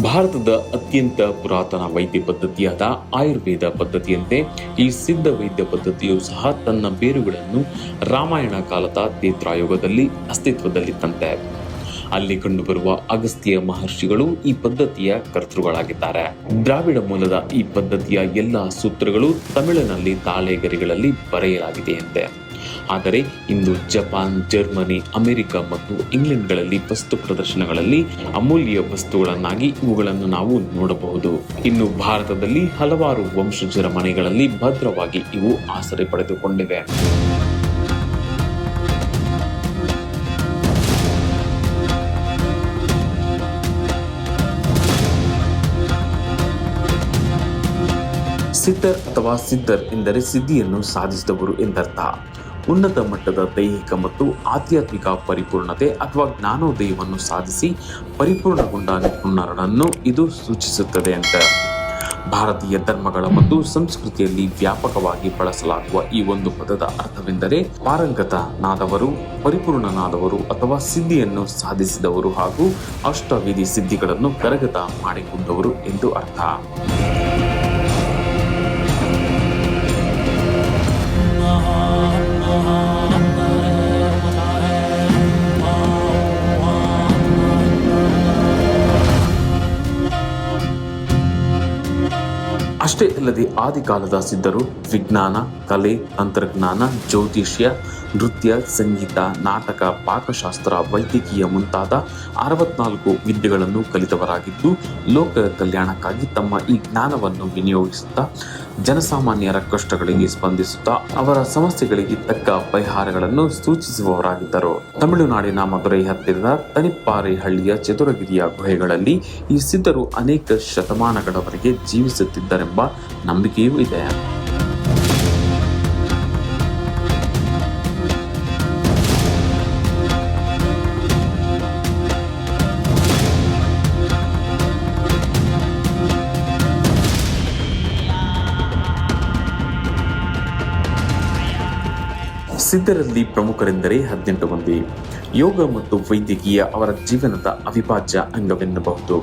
ಭಾರತದ ಅತ್ಯಂತ ಪುರಾತನ ವೈದ್ಯ ಪದ್ಧತಿಯಾದ ಆಯುರ್ವೇದ ಪದ್ಧತಿಯಂತೆ ಈ ಸಿದ್ಧ ವೈದ್ಯ ಪದ್ಧತಿಯು ಸಹ ತನ್ನ ಬೇರುಗಳನ್ನು ರಾಮಾಯಣ ಕಾಲದ ತ್ರೇತಾಯುಗದಲ್ಲಿ ಅಸ್ತಿತ್ವದಲ್ಲಿತ್ತಂತೆ. ಅಲ್ಲಿ ಕಂಡುಬರುವ ಅಗಸ್ತ್ಯ ಮಹರ್ಷಿಗಳು ಈ ಪದ್ಧತಿಯ ಕರ್ತೃಗಳಾಗಿದ್ದಾರೆ. ದ್ರಾವಿಡ ಮೂಲದ ಈ ಪದ್ಧತಿಯ ಎಲ್ಲ ಸೂತ್ರಗಳು ತಮಿಳಿನಲ್ಲಿ ತಾಳೆಗರಿಗಳಲ್ಲಿ ಬರೆಯಲಾಗಿದೆಯಂತೆ. ಆದರೆ ಇಂದು ಜಪಾನ್, ಜರ್ಮನಿ, ಅಮೆರಿಕ ಮತ್ತು ಇಂಗ್ಲೆಂಡ್ಗಳಲ್ಲಿ ವಸ್ತು ಪ್ರದರ್ಶನಗಳಲ್ಲಿ ಅಮೂಲ್ಯ ವಸ್ತುಗಳನ್ನಾಗಿ ಇವುಗಳನ್ನು ನಾವು ನೋಡಬಹುದು. ಇನ್ನು ಭಾರತದಲ್ಲಿ ಹಲವಾರು ವಂಶಜರ ಮನೆಗಳಲ್ಲಿ ಭದ್ರವಾಗಿ ಇವು ಆಸರೆ ಪಡೆದುಕೊಂಡಿವೆ. ಸಿದ್ಧರ್ ಅಥವಾ ಸಿದ್ಧರ್ ಎಂದರೆ ಸಿದ್ಧಿಯನ್ನು ಸಾಧಿಸಿದವರು ಎಂದರ್ಥ. ಉನ್ನತ ಮಟ್ಟದ ದೈಹಿಕ ಮತ್ತು ಆಧ್ಯಾತ್ಮಿಕ ಪರಿಪೂರ್ಣತೆ ಅಥವಾ ಜ್ಞಾನೋದಯವನ್ನು ಸಾಧಿಸಿ ಪರಿಪೂರ್ಣಗೊಂಡ ನಿಪುಣರನ್ನು ಇದು ಸೂಚಿಸುತ್ತದೆ ಅಂತ. ಭಾರತೀಯ ಧರ್ಮಗಳ ಮತ್ತು ಸಂಸ್ಕೃತಿಯಲ್ಲಿ ವ್ಯಾಪಕವಾಗಿ ಬಳಸಲಾಗುವ ಈ ಒಂದು ಪದದ ಅರ್ಥವೆಂದರೆ ಪಾರಂಗತನಾದವರು, ಪರಿಪೂರ್ಣನಾದವರು ಅಥವಾ ಸಿದ್ಧಿಯನ್ನು ಸಾಧಿಸಿದವರು ಹಾಗೂ ಅಷ್ಟವಿಧಿ ಸಿದ್ಧಿಗಳನ್ನು ಕರಗತ ಮಾಡಿಕೊಂಡವರು ಎಂದು ಅರ್ಥ. ಅಷ್ಟೇ ಅಲ್ಲದೆ ಆದಿಕಾಲದ ಸಿದ್ಧರು ವಿಜ್ಞಾನ, ಕಲೆ, ತಂತ್ರಜ್ಞಾನ, ಜ್ಯೋತಿಷ್ಯ, ನೃತ್ಯ, ಸಂಗೀತ, ನಾಟಕ, ಪಾಕಶಾಸ್ತ್ರ, ವೈದ್ಯಕೀಯ ಮುಂತಾದ 64 ವಿದ್ಯೆಗಳನ್ನು ಕಲಿತವರಾಗಿದ್ದು ಲೋಕ ಕಲ್ಯಾಣಕ್ಕಾಗಿ ತಮ್ಮ ಈ ಜ್ಞಾನವನ್ನು ವಿನಿಯೋಗಿಸುತ್ತಾ ಜನಸಾಮಾನ್ಯರ ಕಷ್ಟಗಳಿಗೆ ಸ್ಪಂದಿಸುತ್ತಾ ಅವರ ಸಮಸ್ಯೆಗಳಿಗೆ ತಕ್ಕ ಪರಿಹಾರಗಳನ್ನು ಸೂಚಿಸುವವರಾಗಿದ್ದರು. ತಮಿಳುನಾಡಿನ ಮಧುರೈ ಹತ್ತಿರದ ತನಿಪ್ಪಾರೆ ಹಳ್ಳಿಯ ಚತುರಗಿರಿಯ ಗುಹೆಗಳಲ್ಲಿ ಈ ಸಿದ್ಧರು ಅನೇಕ ಶತಮಾನಗಳವರೆಗೆ ಜೀವಿಸುತ್ತಿದ್ದರೆಂಬ ನಂಬಿಕೆಯೂ ಇದೆ. ಸಿದ್ಧರಲ್ಲಿ ಪ್ರಮುಖರೆಂದರೆ 18 ಮಂದಿ. ಯೋಗ ಮತ್ತು ವೈದ್ಯಕೀಯ ಅವರ ಜೀವನದ ಅವಿಭಾಜ್ಯ ಅಂಗವೆನ್ನಬಹುದು.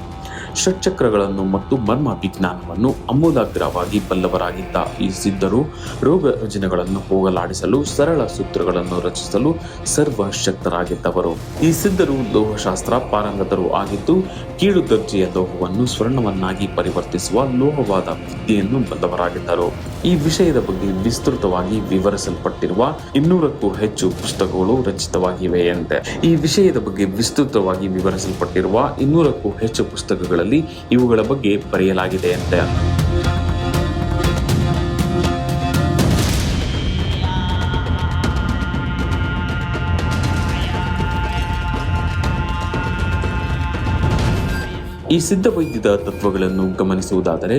ಷಟ್ಚಕ್ರಗಳನ್ನು ಮತ್ತು ಮರ್ಮ ವಿಜ್ಞಾನವನ್ನು ಅಮೂಲಾಗ್ರವಾಗಿ ಬಲ್ಲವರಾಗಿದ್ದ ಈ ಸಿದ್ಧರು ರೋಗ ರುಜಿನಗಳನ್ನು ಹೋಗಲಾಡಿಸಲು ಸರಳ ಸೂತ್ರಗಳನ್ನು ರಚಿಸಲು ಸರ್ವಶಕ್ತರಾಗಿದ್ದವರು. ಈ ಸಿದ್ಧರು ಲೋಹಶಾಸ್ತ್ರ ಪಾರಂಗತರು ಆಗಿದ್ದು ಕೀಳು ದರ್ಜೆಯ ಲೋಹವನ್ನು ಸ್ವರ್ಣವನ್ನಾಗಿ ಪರಿವರ್ತಿಸುವ ಲೋಹವಾದ ವಿದ್ಯೆಯನ್ನು ಬಲ್ಲವರಾಗಿದ್ದರು. ಈ ವಿಷಯದ ಬಗ್ಗೆ ವಿಸ್ತೃತವಾಗಿ ವಿವರಿಸಲ್ಪಟ್ಟಿರುವ 200ಕ್ಕೂ ಹೆಚ್ಚು ಪುಸ್ತಕಗಳು ರಚಿತವಾಗಿವೆಯಂತೆ. ಈ ವಿಷಯದ ಬಗ್ಗೆ ವಿಸ್ತೃತವಾಗಿ ವಿವರಿಸಲ್ಪಟ್ಟಿರುವ 200ಕ್ಕೂ ಹೆಚ್ಚು ಪುಸ್ತಕಗಳಲ್ಲಿ ಇವುಗಳ ಬಗ್ಗೆ ಬರೆಯಲಾಗಿದೆಯಂತೆ. ಈ ಸಿದ್ಧ ವೈದ್ಯದ ತತ್ವಗಳನ್ನು ಗಮನಿಸುವುದಾದರೆ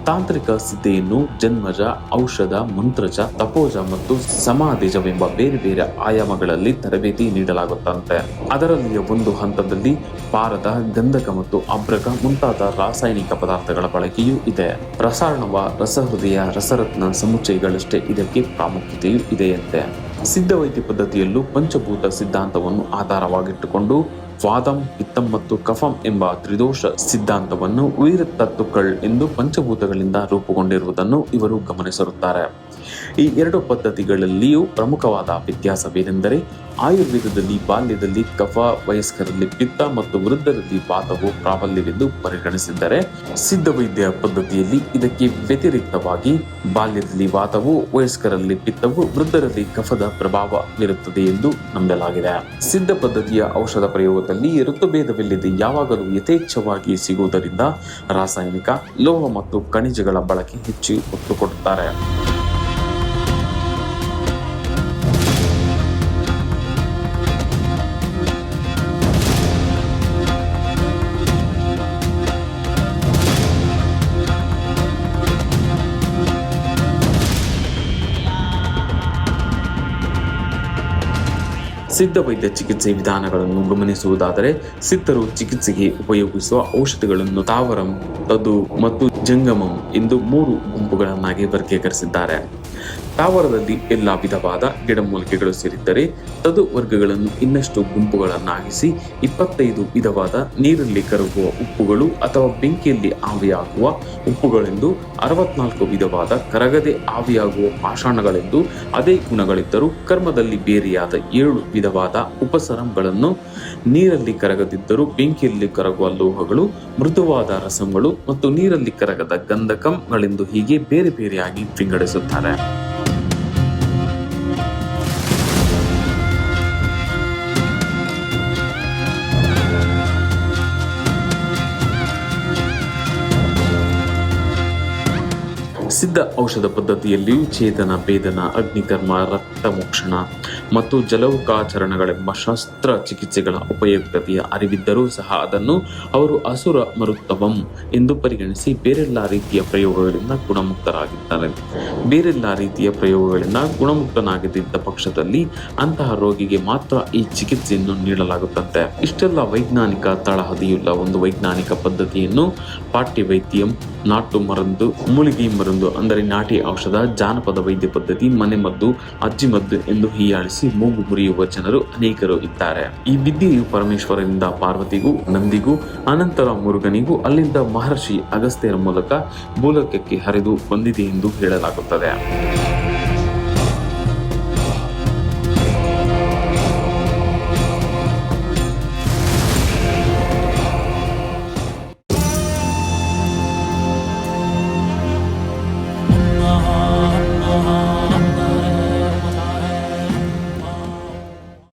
ತಾಂತ್ರಿಕ ಸಿದ್ಧೆಯನ್ನು ಜನ್ಮಜ, ಔಷಧ, ಮಂತ್ರಜ, ತಪೋಜ ಮತ್ತು ಸಮಾಧಿಜವೆಂಬ ಬೇರೆ ಬೇರೆ ಆಯಾಮಗಳಲ್ಲಿ ತರಬೇತಿ ನೀಡಲಾಗುತ್ತಂತೆ. ಅದರಲ್ಲಿಯ ಒಂದು ಹಂತದಲ್ಲಿ ಪಾರದ, ಗಂಧಕ ಮತ್ತು ಅಬ್ರಕ ಮುಂತಾದ ರಾಸಾಯನಿಕ ಪದಾರ್ಥಗಳ ಬಳಕೆಯೂ ಇದೆ. ರಸಾರ್ಣವ, ರಸಹೃದಯ, ರಸರತ್ನ ಸಮುಚ್ಚಯಗಳಷ್ಟೇ ಇದಕ್ಕೆ ಪ್ರಾಮುಖ್ಯತೆಯೂ ಇದೆಯಂತೆ. ಸಿದ್ಧ ವೈದ್ಯ ಪದ್ಧತಿಯಲ್ಲೂ ಪಂಚಭೂತ ಸಿದ್ಧಾಂತವನ್ನು ಆಧಾರವಾಗಿಟ್ಟುಕೊಂಡು ವಾದಂ, ಪಿತ್ತಂ ಮತ್ತು ಕಫಂ ಎಂಬ ತ್ರಿದೋಷ ಸಿದ್ಧಾಂತವನ್ನು ಉಯಿರತತ್ತುಕ್ಗಳು ಎಂದು ಪಂಚಭೂತಗಳಿಂದ ರೂಪುಗೊಂಡಿರುವುದನ್ನು ಇವರು ಗಮನಿಸಿರುತ್ತಾರೆ. ಈ 2 ಪದ್ಧತಿಗಳಲ್ಲಿಯೂ ಪ್ರಮುಖವಾದ ವ್ಯತ್ಯಾಸವೇನೆಂದರೆ ಆಯುರ್ವೇದದಲ್ಲಿ ಬಾಲ್ಯದಲ್ಲಿ ಕಫ, ವಯಸ್ಕರಲ್ಲಿ ಪಿತ್ತ ಮತ್ತು ವೃದ್ಧರಲ್ಲಿ ವಾತವು ಪ್ರಾಬಲ್ಯವೆಂದು ಪರಿಗಣಿಸಿದ್ದರೆ ಸಿದ್ಧ ವೈದ್ಯ ಪದ್ಧತಿಯಲ್ಲಿ ಇದಕ್ಕೆ ವ್ಯತಿರಿಕ್ತವಾಗಿ ಬಾಲ್ಯದಲ್ಲಿ ವಾತವು, ವಯಸ್ಕರಲ್ಲಿ ಪಿತ್ತವು, ವೃದ್ಧರಲ್ಲಿ ಕಫದ ಪ್ರಭಾವವಿರುತ್ತದೆ ಎಂದು ನಂಬಲಾಗಿದೆ. ಸಿದ್ಧ ಪದ್ಧತಿಯ ಔಷಧ ಪ್ರಯೋಗದಲ್ಲಿ ಋತುಭೇದವಿಲ್ಲದೆ ಯಾವಾಗಲೂ ಯಥೇಚ್ಛವಾಗಿ ಸಿಗುವುದರಿಂದ ರಾಸಾಯನಿಕ, ಲೋಹ ಮತ್ತು ಖನಿಜಗಳ ಬಳಕೆ ಹೆಚ್ಚು ಒತ್ತು ಕೊಡುತ್ತಾರೆ. ಸಿದ್ಧ ವೈದ್ಯ ಚಿಕಿತ್ಸೆ ವಿಧಾನಗಳನ್ನು ಗಮನಿಸುವುದಾದರೆ ಸಿದ್ಧರು ಚಿಕಿತ್ಸೆಗೆ ಉಪಯೋಗಿಸುವ ಔಷಧಿಗಳನ್ನು ತಾವರಂ, ತದು ಮತ್ತು ಜಂಗಮಂ ಎಂದು 3 ಗುಂಪುಗಳನ್ನಾಗಿ ವರ್ಗೀಕರಿಸಿದ್ದಾರೆ. ಸ್ಥಾವರದಲ್ಲಿ ಎಲ್ಲಾ ವಿಧವಾದ ಗಿಡಮೂಲಿಕೆಗಳು ಸೇರಿದ್ದರೆ ತದುವರ್ಗಗಳನ್ನು ಇನ್ನಷ್ಟು ಗುಂಪುಗಳನ್ನಾಗಿಸಿ 25 ವಿಧವಾದ ನೀರಲ್ಲಿ ಕರಗುವ ಉಪ್ಪುಗಳು ಅಥವಾ ಬೆಂಕಿಯಲ್ಲಿ ಆವಿಯಾಗುವ ಉಪ್ಪುಗಳೆಂದು, 64 ವಿಧವಾದ ಕರಗದೆ ಆವಿಯಾಗುವ ಪಾಷಾಣಗಳೆಂದು, ಅದೇ ಗುಣಗಳಿದ್ದರೂ ಕರ್ಮದಲ್ಲಿ ಬೇರೆಯಾದ 7 ವಿಧವಾದ ಉಪಸರಂಗಳನ್ನು, ನೀರಲ್ಲಿ ಕರಗದಿದ್ದರೂ ಬೆಂಕಿಯಲ್ಲಿ ಕರಗುವ ಲೋಹಗಳು, ಮೃದುವಾದ ರಸಂಗಳು ಮತ್ತು ನೀರಲ್ಲಿ ಕರಗದ ಗಂಧಕಂಗಳೆಂದು ಹೀಗೆ ಬೇರೆ ಬೇರೆಯಾಗಿ ವಿಂಗಡಿಸುತ್ತಾರೆ. ಸಿದ್ಧ ಔಷಧ ಪದ್ಧತಿಯಲ್ಲಿಯೂ ಛೇದನ, ಭೇದನ, ಅಗ್ನಿಕರ್ಮ, ರಕ್ತಮೋಕ್ಷಣ ಮತ್ತು ಜಲೌಕಾಚರಣಗಳೆಂಬ ಶಸ್ತ್ರ ಚಿಕಿತ್ಸೆಗಳ ಉಪಯುಕ್ತತೆಯ ಅರಿವಿದ್ದರೂ ಸಹ ಅದನ್ನು ಅವರು ಅಸುರ ಮರುತ್ತವಂ ಎಂದು ಪರಿಗಣಿಸಿ ಬೇರೆಲ್ಲ ರೀತಿಯ ಪ್ರಯೋಗಗಳಿಂದ ಗುಣಮುಕ್ತರಾಗಿದ್ದಾರೆ. ಬೇರೆಲ್ಲ ರೀತಿಯ ಪ್ರಯೋಗಗಳಿಂದ ಗುಣಮುಕ್ತನಾಗದಿದ್ದ ಪಕ್ಷದಲ್ಲಿ ಅಂತಹ ರೋಗಿಗೆ ಮಾತ್ರ ಈ ಚಿಕಿತ್ಸೆಯನ್ನು ನೀಡಲಾಗುತ್ತಂತೆ. ಇಷ್ಟೆಲ್ಲ ವೈಜ್ಞಾನಿಕ ತಳಹದಿಯುಳ್ಳ ಒಂದು ವೈಜ್ಞಾನಿಕ ಪದ್ಧತಿಯನ್ನು ಪಾಟ್ಯವೈದ್ಯಂ, ನಾಟು ಮருந்து, ಮೂಲಿಗೆ ಮருந்து ಅಂದರೆ ನಾಟಿ ಔಷಧ, ಜಾನಪದ ವೈದ್ಯ ಪದ್ಧತಿ, ಮನೆಮದ್ದು, ಅಜ್ಜಿಮದ್ದು ಎಂದು ಹೀಯಾಳಿಸಿ ಮೂಗು ಮುರಿಯುವ ಜನರು ಅನೇಕರು ಇದ್ದಾರೆ. ಈ ವಿದ್ಯೆಯು ಪರಮೇಶ್ವರನಿಂದ ಪಾರ್ವತಿಗೂ, ನಂದಿಗೂ, ಅನಂತರ ಮುರುಗನಿಗೂ, ಅಲ್ಲಿಂದ ಮಹರ್ಷಿ ಅಗಸ್ತ್ಯರ ಮೂಲಕ ಭೂಲೋಕಕ್ಕೆ ಹರಿದು ಬಂದಿದೆ ಎಂದು ಹೇಳಲಾಗುತ್ತದೆ.